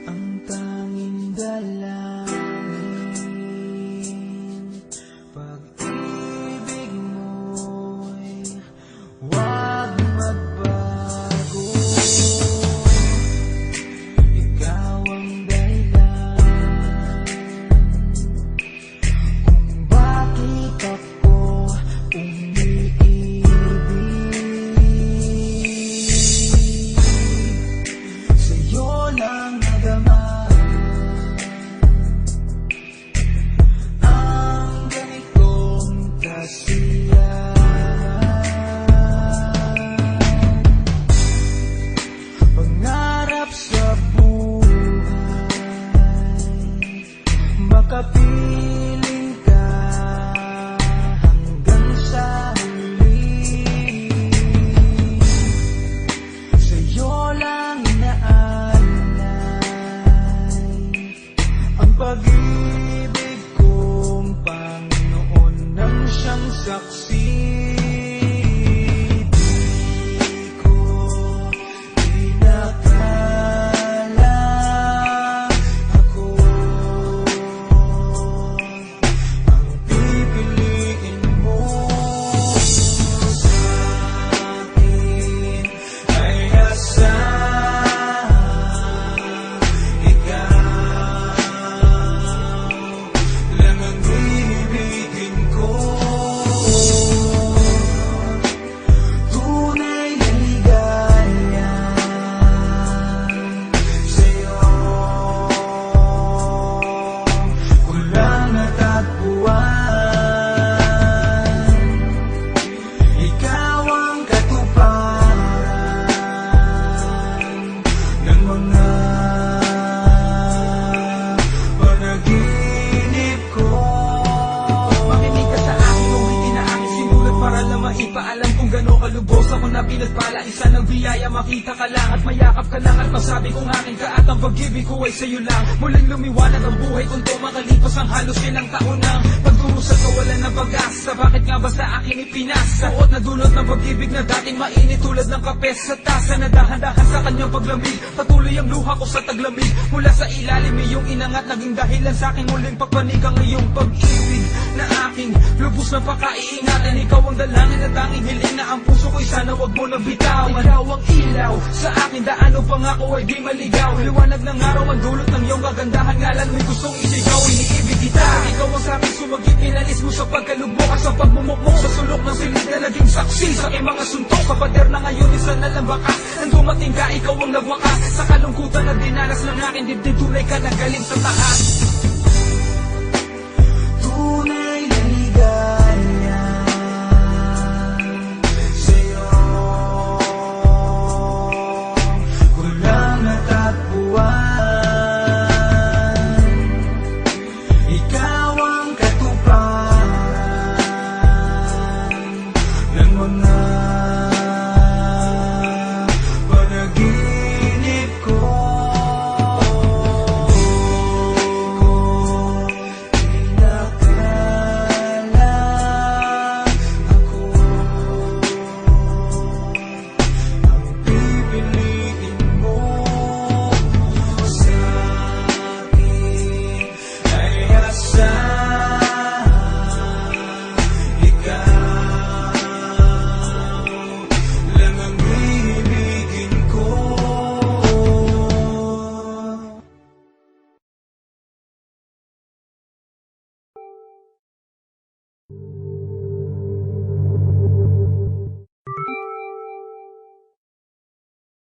ang tanging dalangin. Pag-ibig mo'y huwag magbago. Ikaw ang dahilan kung bakit ako umiibig. Sa'yo lang nadama ang ganitong kasiyahan. Pangarap sa buhay, makapiling ka hanggang sa huli. Sa'yo lang inaalay ang pag-ibig kong Panginoon nang siyang saksi. Di ko inakala ako ang pipiliin mo sa akin ay asahan. Ikaw lang ang ibigin ko. Tunay na ligaya sa'yo ko lang natagpuan. Ikaw ang katuparan ng mga panaginip ko. Makinig ka sa aking uwiti na aking sinulat para lang maipaalam kung gano'n kalubos ako na pinagpala. Isa ng biyaya, makita ka lang at mayakap ka lang at masabi kong akin ka at ang pag-ibig ko ay sa'yo lang. Muling lumiwanag ang buhay kung to makalipas ang halos ilang taon ng pagdurusa kawalan ng pag-asa. Bakit nga ba sa akin ipinasa? Suot na dulot ng pag-ibig na dating mainit tulad ng kape sa tasa na dahan-dahan sa kanyang paglamig. Patuloy ang luha ko sa taglamig mula sa ilalim iyong inangat, naging dahilan sa aking muling pagpanig ang iyong pag-ibig na aking lubos na pakaiingatan. Ikaw ang dalangin na tanging hiling na ang puso ko'y sana wag mo na bitawan. Ikaw ang ilaw sa aking daan upang ako ay di maligaw. Liwanag ng araw ang dulot ng iyong kagandahan, ngalan mo'y gustong isigaw. Iniibig kita, ikaw ang sa aking sumagip, pinalis mo sa pagkalubok at sa pagmumukmok sa sulok ng silid na naging saksi sa aking mga suntok. Kapader na ngayon isa na lang bakas, nang dumating ka ikaw ang nagwakas sa kalungkutan na dinanas ng aking dibdib. Tunay ka na galing sa taas.